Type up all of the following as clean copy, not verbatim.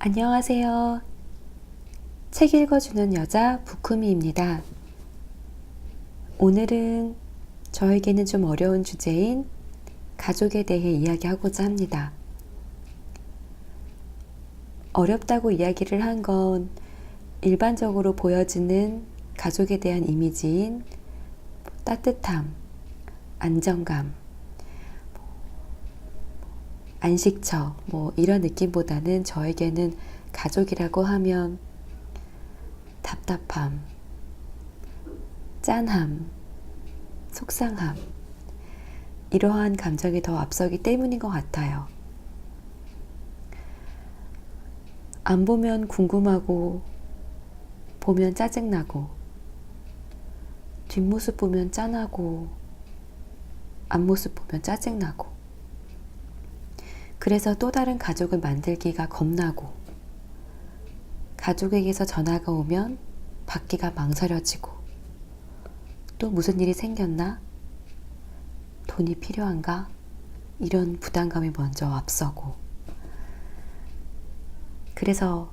안녕하세요. 책 읽어주는 여자 부크미입니다. 오늘은 저에게는 좀 어려운 주제인 가족에 대해 이야기하고자 합니다. 어렵다고 이야기를 한 건 일반적으로 보여지는 가족에 대한 이미지인 따뜻함, 안정감, 안식처, 이런 느낌보다는 저에게는 가족이라고 하면 답답함, 짠함, 속상함, 이러한 감정이 더 앞서기 때문인 것 같아요. 안 보면 궁금하고, 보면 짜증나고, 뒷모습 보면 짠하고, 앞모습 보면 짜증나고, 그래서 또 다른 가족을 만들기가 겁나고, 가족에게서 전화가 오면 받기가 망설여지고, 또 무슨 일이 생겼나? 돈이 필요한가? 이런 부담감이 먼저 앞서고, 그래서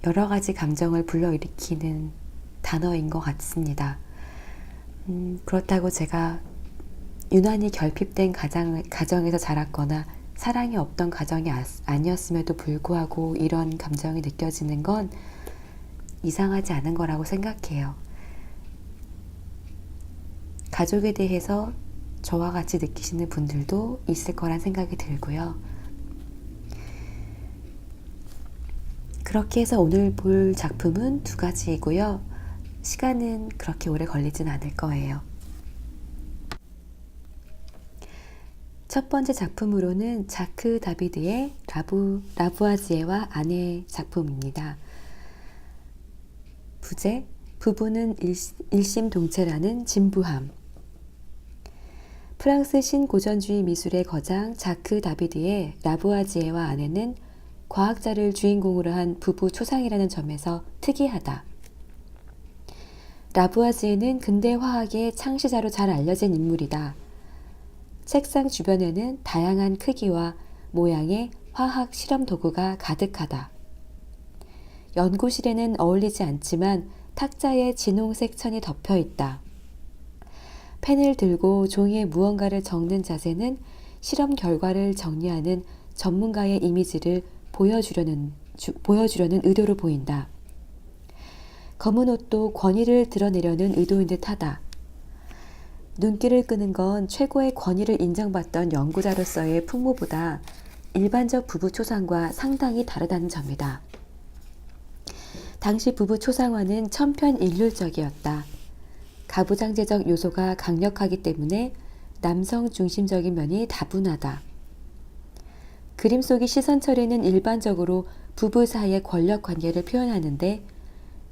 여러 가지 감정을 불러일으키는 단어인 것 같습니다. 그렇다고 제가 유난히 결핍된 가정에서 자랐거나 사랑이 없던 가정이 아니었음에도 불구하고 이런 감정이 느껴지는 건 이상하지 않은 거라고 생각해요. 가족에 대해서 저와 같이 느끼시는 분들도 있을 거란 생각이 들고요. 그렇게 해서 오늘 볼 작품은 두 가지이고요. 시간은 그렇게 오래 걸리진 않을 거예요. 첫 번째 작품으로는 자크 다비드의 라부아지에와 아내 작품입니다. 부제, 부부는 일심동체라는 진부함. 프랑스 신고전주의 미술의 거장 자크 다비드의 라부아지에와 아내는 과학자를 주인공으로 한 부부 초상이라는 점에서 특이하다. 라부아지에는 근대 화학의 창시자로 잘 알려진 인물이다. 책상 주변에는 다양한 크기와 모양의 화학 실험 도구가 가득하다. 연구실에는 어울리지 않지만 탁자에 진홍색 천이 덮여 있다. 펜을 들고 종이에 무언가를 적는 자세는 실험 결과를 정리하는 전문가의 이미지를 보여주려는 의도로 보인다. 검은 옷도 권위를 드러내려는 의도인 듯하다. 눈길을 끄는 건 최고의 권위를 인정받던 연구자로서의 풍무보다 일반적 부부 초상과 상당히 다르다는 점이다. 당시 부부 초상화는 천편일률적이었다. 가부장제적 요소가 강력하기 때문에 남성 중심적인 면이 다분하다. 그림 속의 시선 처리는 일반적으로 부부 사이의 권력 관계를 표현하는데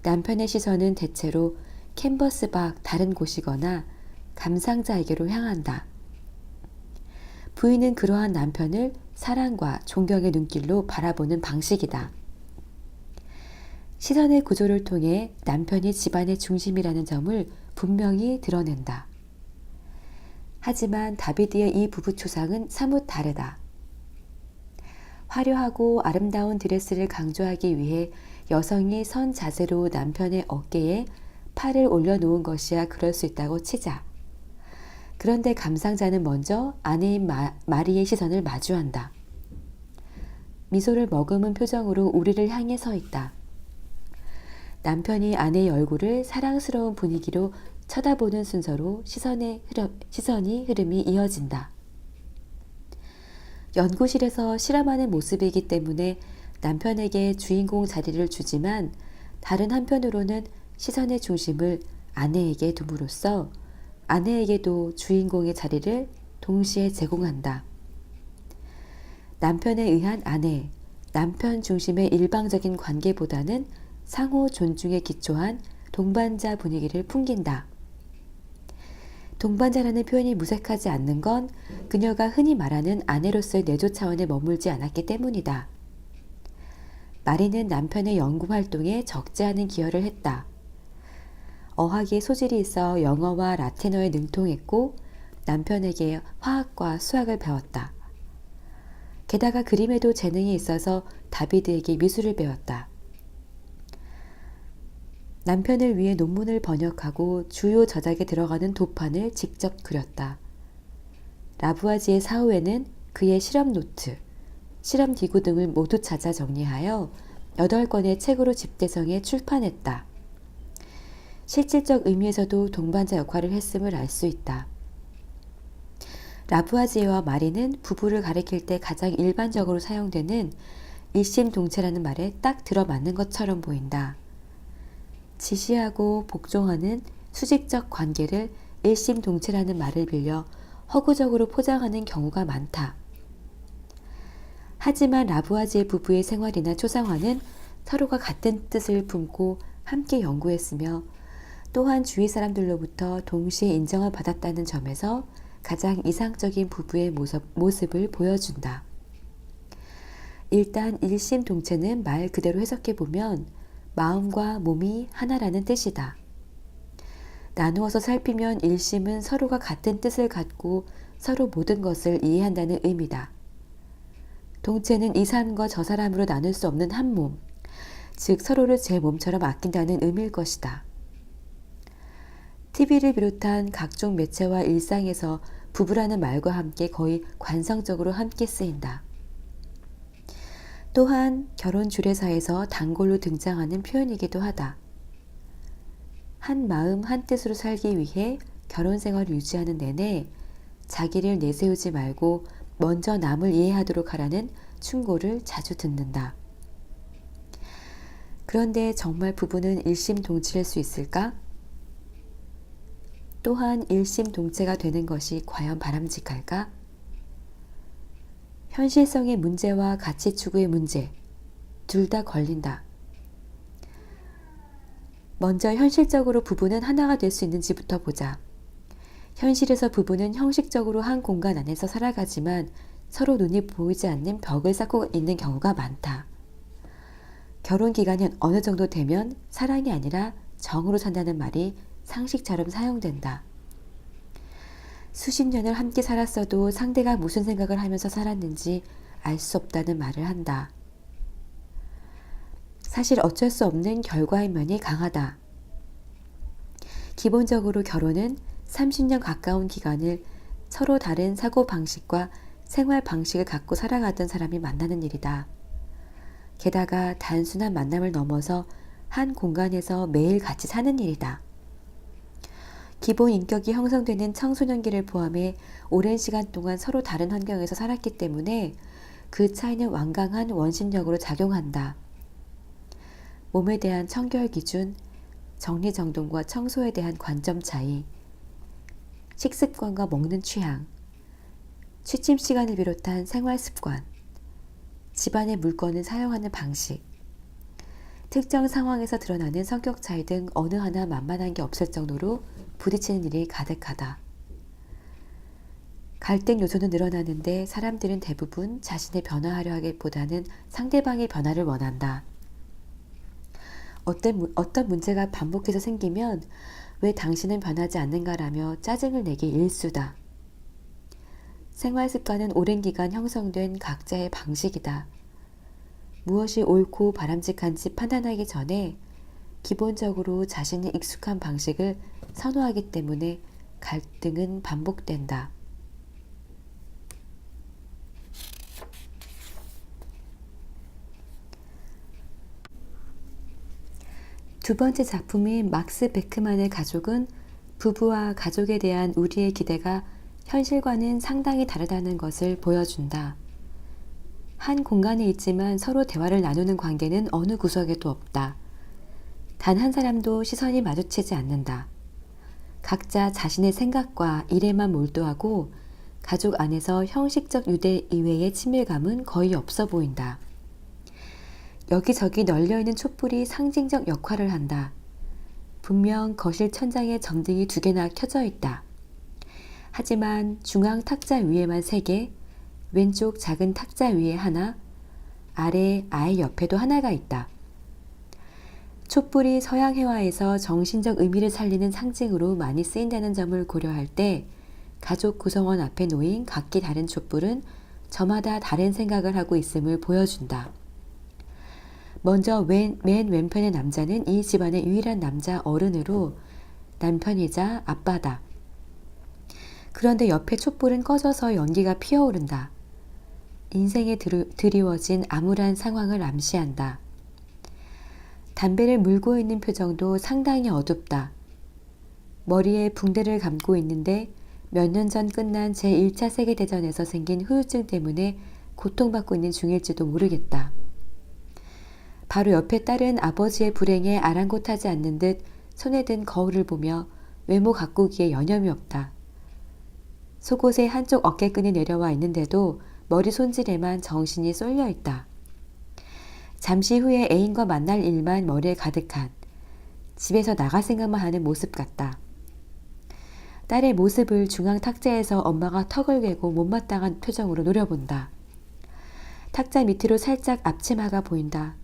남편의 시선은 대체로 캔버스 밖 다른 곳이거나 감상자에게로 향한다. 부인은 그러한 남편을 사랑과 존경의 눈길로 바라보는 방식이다. 시선의 구조를 통해 남편이 집안의 중심이라는 점을 분명히 드러낸다. 하지만 다비드의 이 부부 초상은 사뭇 다르다. 화려하고 아름다운 드레스를 강조하기 위해 여성이 선 자세로 남편의 어깨에 팔을 올려놓은 것이야 그럴 수 있다고 치자. 그런데 감상자는 먼저 아내인 마리의 시선을 마주한다. 미소를 머금은 표정으로 우리를 향해 서 있다. 남편이 아내의 얼굴을 사랑스러운 분위기로 쳐다보는 순서로 시선이 흐름이 이어진다. 연구실에서 실험하는 모습이기 때문에 남편에게 주인공 자리를 주지만 다른 한편으로는 시선의 중심을 아내에게 둠으로써 아내에게도 주인공의 자리를 동시에 제공한다. 남편에 의한 아내, 남편 중심의 일방적인 관계보다는 상호 존중에 기초한 동반자 분위기를 풍긴다. 동반자라는 표현이 무색하지 않는 건 그녀가 흔히 말하는 아내로서의 내조 차원에 머물지 않았기 때문이다. 마리는 남편의 연구 활동에 적지 않은 기여를 했다. 어학에 소질이 있어 영어와 라틴어에 능통했고 남편에게 화학과 수학을 배웠다. 게다가 그림에도 재능이 있어서 다비드에게 미술을 배웠다. 남편을 위해 논문을 번역하고 주요 저작에 들어가는 도판을 직접 그렸다. 라부아지의 사후에는 그의 실험 노트, 실험 기구 등을 모두 찾아 정리하여 8권의 책으로 집대성해 출판했다. 실질적 의미에서도 동반자 역할을 했음을 알 수 있다. 라부아지에와 마리는 부부를 가리킬 때 가장 일반적으로 사용되는 일심동체라는 말에 딱 들어맞는 것처럼 보인다. 지시하고 복종하는 수직적 관계를 일심동체라는 말을 빌려 허구적으로 포장하는 경우가 많다. 하지만 라부아지에 부부의 생활이나 초상화는 서로가 같은 뜻을 품고 함께 연구했으며 또한 주위 사람들로부터 동시에 인정을 받았다는 점에서 가장 이상적인 부부의 모습을 보여준다. 일단 일심동체는 말 그대로 해석해보면 마음과 몸이 하나라는 뜻이다. 나누어서 살피면 일심은 서로가 같은 뜻을 갖고 서로 모든 것을 이해한다는 의미다. 동체는 이 사람과 저 사람으로 나눌 수 없는 한 몸, 즉 서로를 제 몸처럼 아낀다는 의미일 것이다. TV를 비롯한 각종 매체와 일상에서 부부라는 말과 함께 거의 관성적으로 함께 쓰인다. 또한 결혼 주례사에서 단골로 등장하는 표현이기도 하다. 한 마음 한 뜻으로 살기 위해 결혼 생활을 유지하는 내내 자기를 내세우지 말고 먼저 남을 이해하도록 하라는 충고를 자주 듣는다. 그런데 정말 부부는 일심동체일 수 있을까? 또한 일심동체가 되는 것이 과연 바람직할까? 현실성의 문제와 가치 추구의 문제, 둘 다 걸린다. 먼저 현실적으로 부부는 하나가 될 수 있는지부터 보자. 현실에서 부부는 형식적으로 한 공간 안에서 살아가지만 서로 눈이 보이지 않는 벽을 쌓고 있는 경우가 많다. 결혼 기간이 어느 정도 되면 사랑이 아니라 정으로 산다는 말이 상식처럼 사용된다. 수십 년을 함께 살았어도 상대가 무슨 생각을 하면서 살았는지 알 수 없다는 말을 한다. 사실 어쩔 수 없는 결과의 면이 강하다. 기본적으로 결혼은 30년 가까운 기간을 서로 다른 사고방식과 생활 방식을 갖고 살아가던 사람이 만나는 일이다. 게다가 단순한 만남을 넘어서 한 공간에서 매일 같이 사는 일이다. 기본 인격이 형성되는 청소년기를 포함해 오랜 시간 동안 서로 다른 환경에서 살았기 때문에 그 차이는 완강한 원심력으로 작용한다. 몸에 대한 청결 기준, 정리정돈과 청소에 대한 관점 차이, 식습관과 먹는 취향, 취침 시간을 비롯한 생활 습관, 집안의 물건을 사용하는 방식, 특정 상황에서 드러나는 성격 차이 등 어느 하나 만만한 게 없을 정도로 부딪히는 일이 가득하다. 갈등 요소는 늘어나는데 사람들은 대부분 자신의 변화하려 하기보다는 상대방의 변화를 원한다. 어떤 문제가 반복해서 생기면 왜 당신은 변하지 않는가라며 짜증을 내기 일쑤다. 생활 습관은 오랜 기간 형성된 각자의 방식이다. 무엇이 옳고 바람직한지 판단하기 전에 기본적으로 자신이 익숙한 방식을 선호하기 때문에 갈등은 반복된다. 두 번째 작품인 막스 베크만의 가족은 부부와 가족에 대한 우리의 기대가 현실과는 상당히 다르다는 것을 보여준다. 한 공간에 있지만 서로 대화를 나누는 관계는 어느 구석에도 없다. 단 한 사람도 시선이 마주치지 않는다. 각자 자신의 생각과 일에만 몰두하고 가족 안에서 형식적 유대 이외의 친밀감은 거의 없어 보인다. 여기저기 널려있는 촛불이 상징적 역할을 한다. 분명 거실 천장에 전등이 2개나 켜져 있다. 하지만 중앙 탁자 위에만 3개, 왼쪽 작은 탁자 위에 하나, 아래 아예 옆에도 하나가 있다. 촛불이 서양 회화에서 정신적 의미를 살리는 상징으로 많이 쓰인다는 점을 고려할 때 가족 구성원 앞에 놓인 각기 다른 촛불은 저마다 다른 생각을 하고 있음을 보여준다. 먼저 맨 왼편의 남자는 이 집안의 유일한 남자 어른으로 남편이자 아빠다. 그런데 옆에 촛불은 꺼져서 연기가 피어오른다. 인생에 드리워진 암울한 상황을 암시한다. 담배를 물고 있는 표정도 상당히 어둡다. 머리에 붕대를 감고 있는데 몇 년 전 끝난 제1차 세계대전에서 생긴 후유증 때문에 고통받고 있는 중일지도 모르겠다. 바로 옆에 딸은 아버지의 불행에 아랑곳하지 않는 듯 손에 든 거울을 보며 외모 가꾸기에 여념이 없다. 속옷의 한쪽 어깨끈이 내려와 있는데도 머리 손질에만 정신이 쏠려 있다. 잠시 후에 애인과 만날 일만 머리에 가득한, 집에서 나갈 생각만 하는 모습 같다. 딸의 모습을 중앙 탁자에서 엄마가 턱을 괴고 못마땅한 표정으로 노려본다. 탁자 밑으로 살짝 앞치마가 보인다.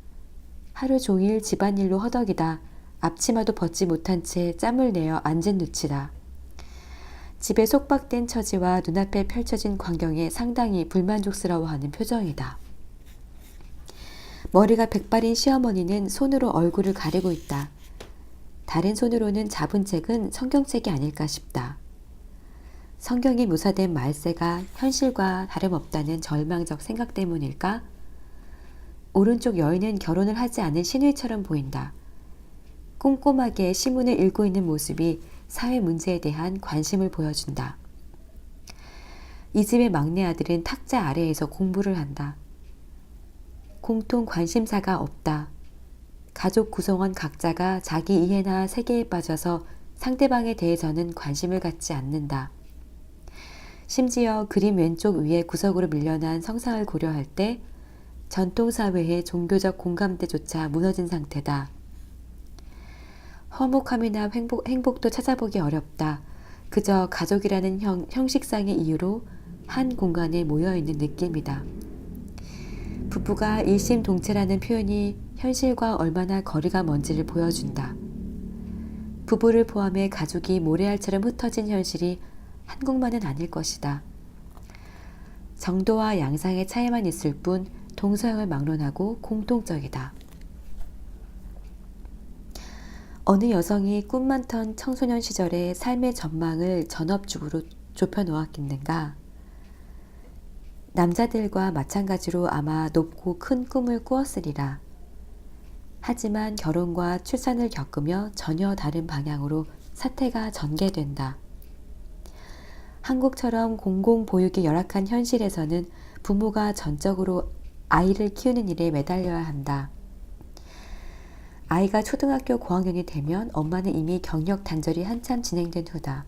하루 종일 집안일로 허덕이다 앞치마도 벗지 못한 채 짬을 내어 앉은 누치다. 집에 속박된 처지와 눈앞에 펼쳐진 광경에 상당히 불만족스러워하는 표정이다. 머리가 백발인 시어머니는 손으로 얼굴을 가리고 있다. 다른 손으로는 잡은 책은 성경책이 아닐까 싶다. 성경에 묘사된 말세가 현실과 다름없다는 절망적 생각 때문일까? 오른쪽 여인은 결혼을 하지 않은 신우이처럼 보인다. 꼼꼼하게 시문을 읽고 있는 모습이 사회 문제에 대한 관심을 보여준다. 이 집의 막내 아들은 탁자 아래에서 공부를 한다. 공통 관심사가 없다. 가족 구성원 각자가 자기 이해나 세계에 빠져서 상대방에 대해서는 관심을 갖지 않는다. 심지어 그림 왼쪽 위에 구석으로 밀려난 성상을 고려할 때 전통사회의 종교적 공감대조차 무너진 상태다. 허목함이나 행복도 찾아보기 어렵다. 그저 가족이라는 형식상의 이유로 한 공간에 모여있는 느낌이다. 부부가 일심동체라는 표현이 현실과 얼마나 거리가 먼지를 보여준다. 부부를 포함해 가족이 모래알처럼 흩어진 현실이 한국만은 아닐 것이다. 정도와 양상의 차이만 있을 뿐 동서양을 막론하고 공통적이다. 어느 여성이 꿈 많던 청소년 시절의 삶의 전망을 전업주부로 좁혀놓았겠는가. 남자들과 마찬가지로 아마 높고 큰 꿈을 꾸었으리라. 하지만 결혼과 출산을 겪으며 전혀 다른 방향으로 사태가 전개된다. 한국처럼 공공보육이 열악한 현실에서는 부모가 전적으로 아이를 키우는 일에 매달려야 한다. 아이가 초등학교 고학년이 되면 엄마는 이미 경력 단절이 한참 진행된 후다.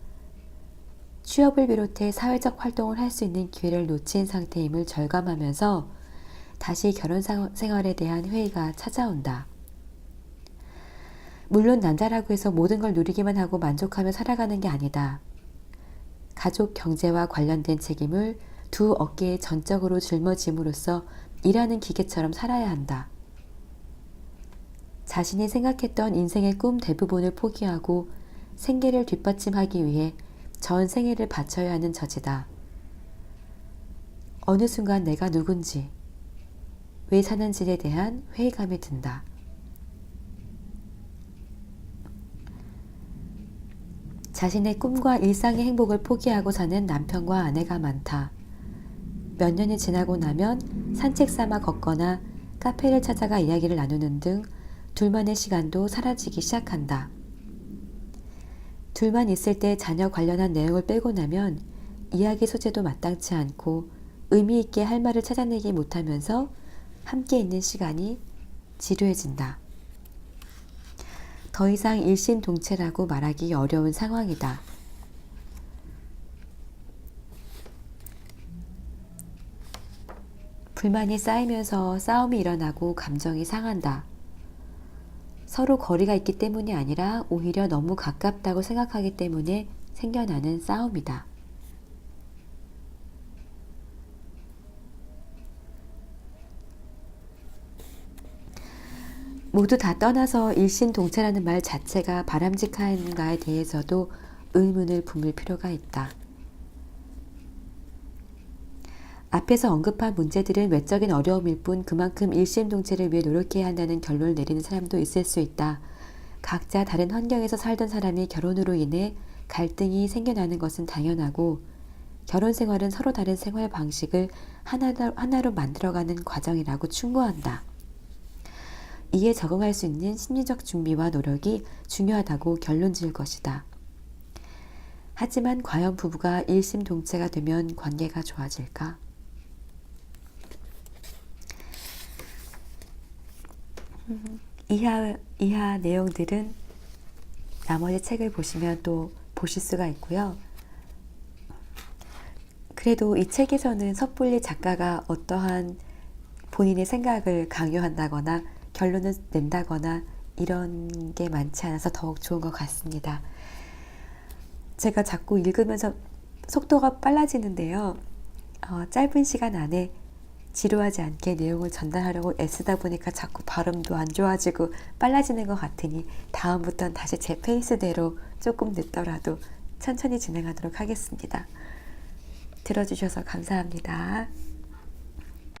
취업을 비롯해 사회적 활동을 할 수 있는 기회를 놓친 상태임을 절감하면서 다시 결혼 생활에 대한 회의가 찾아온다. 물론 남자라고 해서 모든 걸 누리기만 하고 만족하며 살아가는 게 아니다. 가족 경제와 관련된 책임을 두 어깨에 전적으로 짊어짐으로써 일하는 기계처럼 살아야 한다. 자신이 생각했던 인생의 꿈 대부분을 포기하고 생계를 뒷받침하기 위해 전 생애를 바쳐야 하는 처지다. 어느 순간 내가 누군지, 왜 사는지에 대한 회의감이 든다. 자신의 꿈과 일상의 행복을 포기하고 사는 남편과 아내가 많다. 몇 년이 지나고 나면 산책 삼아 걷거나 카페를 찾아가 이야기를 나누는 등 둘만의 시간도 사라지기 시작한다. 둘만 있을 때 자녀 관련한 내용을 빼고 나면 이야기 소재도 마땅치 않고 의미 있게 할 말을 찾아내지 못하면서 함께 있는 시간이 지루해진다. 더 이상 일심동체라고 말하기 어려운 상황이다. 불만이 쌓이면서 싸움이 일어나고 감정이 상한다. 서로 거리가 있기 때문이 아니라 오히려 너무 가깝다고 생각하기 때문에 생겨나는 싸움이다. 모두 다 떠나서 일심동체라는 말 자체가 바람직한가에 대해서도 의문을 품을 필요가 있다. 앞에서 언급한 문제들은 외적인 어려움일 뿐 그만큼 일심동체를 위해 노력해야 한다는 결론을 내리는 사람도 있을 수 있다. 각자 다른 환경에서 살던 사람이 결혼으로 인해 갈등이 생겨나는 것은 당연하고 결혼 생활은 서로 다른 생활 방식을 하나로 만들어가는 과정이라고 충고한다. 이에 적응할 수 있는 심리적 준비와 노력이 중요하다고 결론 지을 것이다. 하지만 과연 부부가 일심동체가 되면 관계가 좋아질까? 이하 내용들은 나머지 책을 보시면 또 보실 수가 있고요. 그래도 이 책에서는 섣불리 작가가 어떠한 본인의 생각을 강요한다거나 결론을 낸다거나 이런 게 많지 않아서 더욱 좋은 것 같습니다. 제가 자꾸 읽으면서 속도가 빨라지는데요. 짧은 시간 안에 지루하지 않게 내용을 전달하려고 애쓰다 보니까 자꾸 발음도 안 좋아지고 빨라지는 것 같으니 다음부터는 다시 제 페이스대로 조금 늦더라도 천천히 진행하도록 하겠습니다. 들어주셔서 감사합니다.